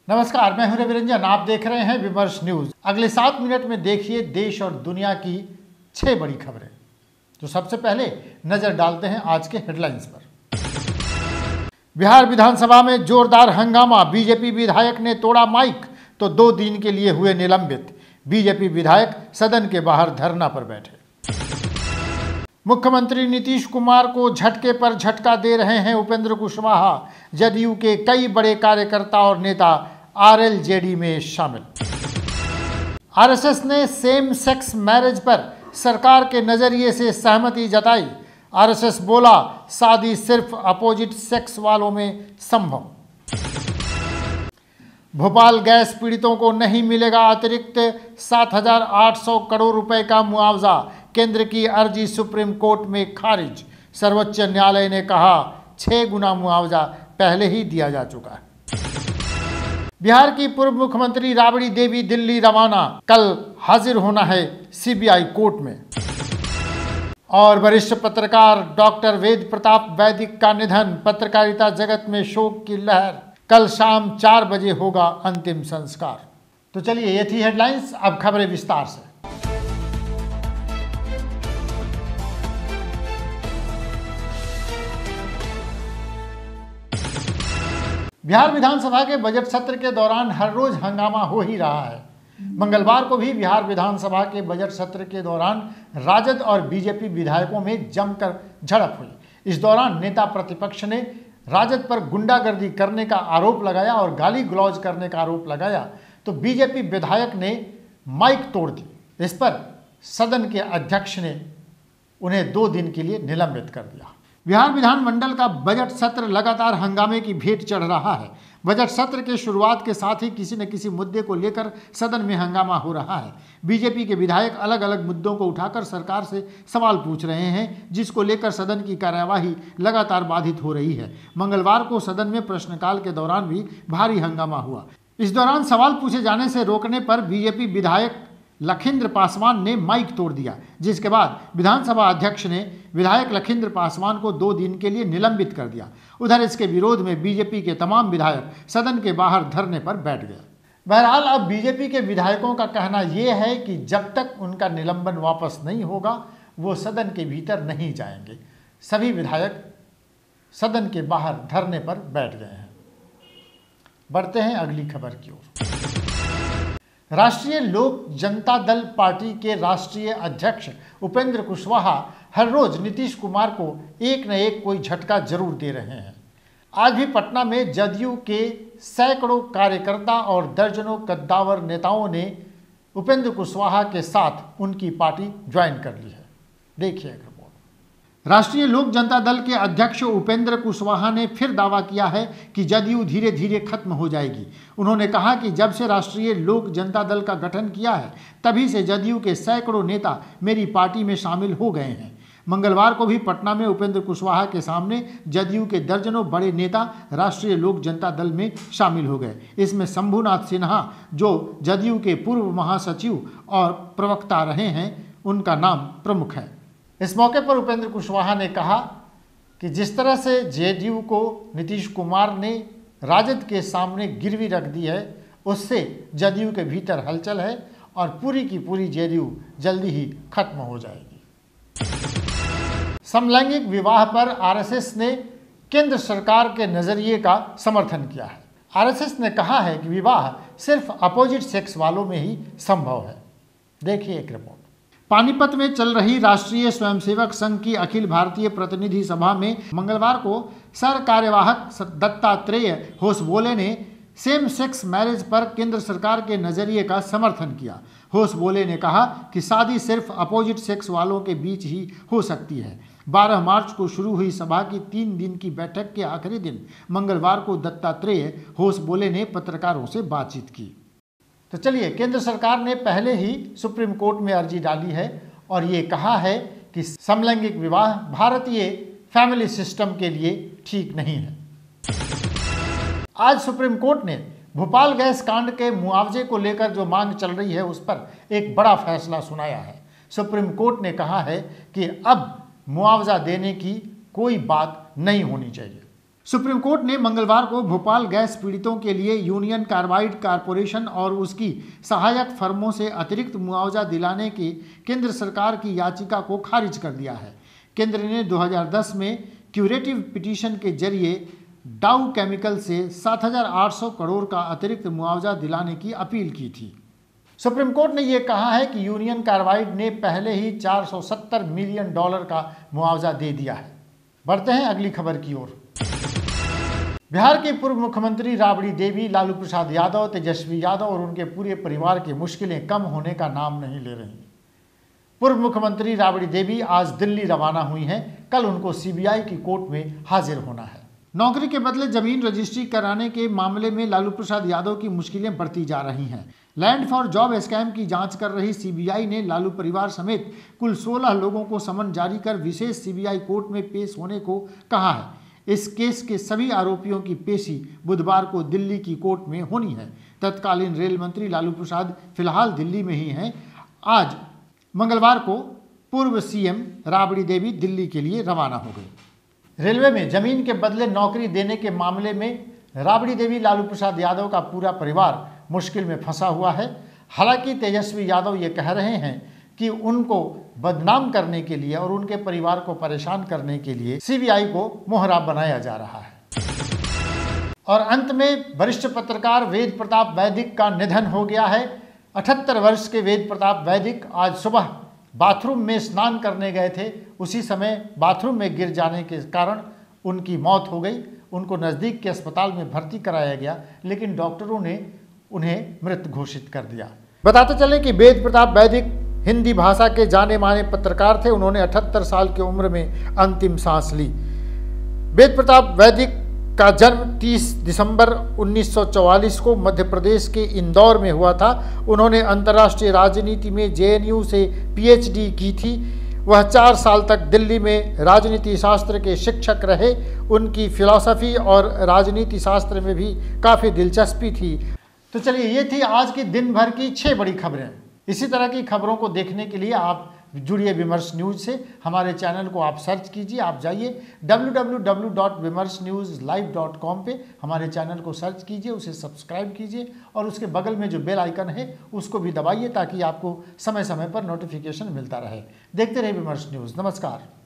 नमस्कार, मैं हूं रवि रंजन। आप देख रहे हैं विमर्श न्यूज। अगले 7 मिनट में देखिए देश और दुनिया की 6 बड़ी खबरें। तो सबसे पहले नजर डालते हैं आज के हेडलाइंस पर। बिहार विधानसभा में जोरदार हंगामा, बीजेपी विधायक ने तोड़ा माइक तो 2 दिन के लिए हुए निलंबित। बीजेपी विधायक सदन के बाहर धरना पर बैठे। मुख्यमंत्री नीतीश कुमार को झटके पर झटका दे रहे हैं उपेंद्र कुशवाहा। जदयू के कई बड़े कार्यकर्ता और नेता आरएलजेडी में शामिल। आरएसएस ने सेम सेक्स मैरिज पर सरकार के नजरिए से सहमति जताई। आरएसएस बोला, शादी सिर्फ अपोजिट सेक्स वालों में संभव। भोपाल गैस पीड़ितों को नहीं मिलेगा अतिरिक्त 7,800 करोड़ रुपए का मुआवजा। केंद्र की अर्जी सुप्रीम कोर्ट में खारिज। सर्वोच्च न्यायालय ने कहा 6 गुना मुआवजा पहले ही दिया जा चुका है। बिहार की पूर्व मुख्यमंत्री राबड़ी देवी दिल्ली रवाना। कल हाजिर होना है सीबीआई कोर्ट में। और वरिष्ठ पत्रकार डॉक्टर वेद प्रताप वैदिक का निधन। पत्रकारिता जगत में शोक की लहर। कल शाम 4 बजे होगा अंतिम संस्कार। तो चलिए, ये थी हेडलाइंस। अब खबरें विस्तार से। बिहार विधानसभा के बजट सत्र के दौरान हर रोज हंगामा हो ही रहा है। मंगलवार को भी बिहार विधानसभा के बजट सत्र के दौरान राजद और बीजेपी विधायकों में जमकर झड़प हुई। इस दौरान नेता प्रतिपक्ष ने राजद पर गुंडागर्दी करने का आरोप लगाया और गाली गलौज करने का आरोप लगाया, तो बीजेपी विधायक ने माइक तोड़ दी। इस पर सदन के अध्यक्ष ने उन्हें 2 दिन के लिए निलंबित कर दिया। बिहार विधानमंडल का बजट सत्र लगातार हंगामे की भेंट चढ़ रहा है। बजट सत्र के शुरुआत के साथ ही किसी न किसी मुद्दे को लेकर सदन में हंगामा हो रहा है। बीजेपी के विधायक अलग अलग मुद्दों को उठाकर सरकार से सवाल पूछ रहे हैं, जिसको लेकर सदन की कार्यवाही लगातार बाधित हो रही है। मंगलवार को सदन में प्रश्नकाल के दौरान भी भारी हंगामा हुआ। इस दौरान सवाल पूछे जाने से रोकने पर बीजेपी विधायक लखिंद्र पासवान ने माइक तोड़ दिया, जिसके बाद विधानसभा अध्यक्ष ने विधायक लखिंद्र पासवान को 2 दिन के लिए निलंबित कर दिया। उधर इसके विरोध में बीजेपी के तमाम विधायक सदन के बाहर धरने पर बैठ गए। बहरहाल अब बीजेपी के विधायकों का कहना यह है कि जब तक उनका निलंबन वापस नहीं होगा वो सदन के भीतर नहीं जाएंगे। सभी विधायक सदन के बाहर धरने पर बैठ गए हैं। बढ़ते हैं अगली खबर की ओर। राष्ट्रीय लोक जनता दल पार्टी के राष्ट्रीय अध्यक्ष उपेंद्र कुशवाहा हर रोज नीतीश कुमार को एक न एक कोई झटका जरूर दे रहे हैं। आज भी पटना में जदयू के सैकड़ों कार्यकर्ता और दर्जनों कद्दावर नेताओं ने उपेंद्र कुशवाहा के साथ उनकी पार्टी ज्वाइन कर ली है। देखिए रिपोर्ट। राष्ट्रीय लोक जनता दल के अध्यक्ष उपेंद्र कुशवाहा ने फिर दावा किया है कि जदयू धीरे धीरे खत्म हो जाएगी। उन्होंने कहा कि जब से राष्ट्रीय लोक जनता दल का गठन किया है तभी से जदयू के सैकड़ों नेता मेरी पार्टी में शामिल हो गए हैं। मंगलवार को भी पटना में उपेंद्र कुशवाहा के सामने जदयू के दर्जनों बड़े नेता राष्ट्रीय लोक जनता दल में शामिल हो गए। इसमें शंभुनाथ सिन्हा, जो जदयू के पूर्व महासचिव और प्रवक्ता रहे हैं, उनका नाम प्रमुख है। इस मौके पर उपेंद्र कुशवाहा ने कहा कि जिस तरह से जेडीयू को नीतीश कुमार ने राजद के सामने गिरवी रख दी है, उससे जदयू के भीतर हलचल है और पूरी की पूरी जेडीयू जल्दी ही खत्म हो जाएगी। समलैंगिक विवाह पर आरएसएस ने केंद्र सरकार के नजरिए का समर्थन किया है। आरएसएस ने कहा है कि विवाह सिर्फ अपोजिट सेक्स वालों में ही संभव है। देखिए एक रिपोर्ट। पानीपत में चल रही राष्ट्रीय स्वयंसेवक संघ की अखिल भारतीय प्रतिनिधि सभा में मंगलवार को सर कार्यवाहक दत्तात्रेय होसबोले ने सेम सेक्स मैरिज पर केंद्र सरकार के नजरिए का समर्थन किया। होसबोले ने कहा कि शादी सिर्फ अपोजिट सेक्स वालों के बीच ही हो सकती है। 12 मार्च को शुरू हुई सभा की 3 दिन की बैठक के आखिरी दिन मंगलवार को दत्तात्रेय होसबोले ने पत्रकारों से बातचीत की। तो चलिए, केंद्र सरकार ने पहले ही सुप्रीम कोर्ट में अर्जी डाली है और ये कहा है कि समलैंगिक विवाह भारतीय फैमिली सिस्टम के लिए ठीक नहीं है। आज सुप्रीम कोर्ट ने भोपाल गैस कांड के मुआवजे को लेकर जो मांग चल रही है उस पर एक बड़ा फैसला सुनाया है। सुप्रीम कोर्ट ने कहा है कि अब मुआवजा देने की कोई बात नहीं होनी चाहिए। सुप्रीम कोर्ट ने मंगलवार को भोपाल गैस पीड़ितों के लिए यूनियन कार्बाइड कारपोरेशन और उसकी सहायक फर्मों से अतिरिक्त मुआवजा दिलाने की केंद्र सरकार की याचिका को खारिज कर दिया है। केंद्र ने 2010 में क्यूरेटिव पिटीशन के जरिए डाउ केमिकल से 7,800 करोड़ का अतिरिक्त मुआवजा दिलाने की अपील की थी। सुप्रीम कोर्ट ने यह कहा है कि यूनियन कार्बाइड ने पहले ही $470 मिलियन का मुआवजा दे दिया है। बढ़ते हैं अगली खबर की ओर। बिहार के पूर्व मुख्यमंत्री राबड़ी देवी, लालू प्रसाद यादव, तेजस्वी यादव और उनके पूरे परिवार की मुश्किलें कम होने का नाम नहीं ले रही। पूर्व मुख्यमंत्री राबड़ी देवी आज दिल्ली रवाना हुई हैं। कल उनको सीबीआई की कोर्ट में हाजिर होना है। नौकरी के बदले जमीन रजिस्ट्री कराने के मामले में लालू प्रसाद यादव की मुश्किलें बढ़ती जा रही हैं। लैंड फॉर जॉब स्कैम की जांच कर रही सीबीआई ने लालू परिवार समेत कुल 16 लोगों को समन जारी कर विशेष सीबीआई कोर्ट में पेश होने को कहा है। इस केस के सभी आरोपियों की पेशी बुधवार को दिल्ली की कोर्ट में होनी है। तत्कालीन रेल मंत्री लालू प्रसाद फिलहाल दिल्ली में ही हैं। आज मंगलवार को पूर्व सीएम राबड़ी देवी दिल्ली के लिए रवाना हो गई। रेलवे में जमीन के बदले नौकरी देने के मामले में राबड़ी देवी, लालू प्रसाद यादव का पूरा परिवार मुश्किल में फंसा हुआ है। हालांकि तेजस्वी यादव ये कह रहे हैं कि उनको बदनाम करने के लिए और उनके परिवार को परेशान करने के लिए सीबीआई को मोहरा बनाया जा रहा है। और अंत में वरिष्ठ पत्रकार वेद प्रताप वैदिक का निधन हो गया है। 78 वर्ष के वेद प्रताप वैदिक आज सुबह बाथरूम में स्नान करने गए थे। उसी समय बाथरूम में गिर जाने के कारण उनकी मौत हो गई। उनको नज़दीक के अस्पताल में भर्ती कराया गया, लेकिन डॉक्टरों ने उन्हें मृत घोषित कर दिया। बताते चले कि वेद प्रताप वैदिक हिंदी भाषा के जाने माने पत्रकार थे। उन्होंने 78 साल की उम्र में अंतिम सांस ली। वेद प्रताप वैदिक का जन्म 30 दिसंबर 1944 को मध्य प्रदेश के इंदौर में हुआ था। उन्होंने अंतर्राष्ट्रीय राजनीति में जेएनयू से पीएचडी की थी। वह 4 साल तक दिल्ली में राजनीति शास्त्र के शिक्षक रहे। उनकी फिलॉसफी और राजनीति शास्त्र में भी काफ़ी दिलचस्पी थी। तो चलिए, ये थी आज की दिन भर की 6 बड़ी खबरें। इसी तरह की खबरों को देखने के लिए आप जुड़िए विमर्श न्यूज़ से। हमारे चैनल को आप सर्च कीजिए, आप जाइए www.vimarsnewslive.com पे हमारे चैनल को सर्च कीजिए, उसे सब्सक्राइब कीजिए और उसके बगल में जो बेल आइकन है उसको भी दबाइए ताकि आपको समय समय पर नोटिफिकेशन मिलता रहे। देखते रहिए विमर्श न्यूज़। नमस्कार।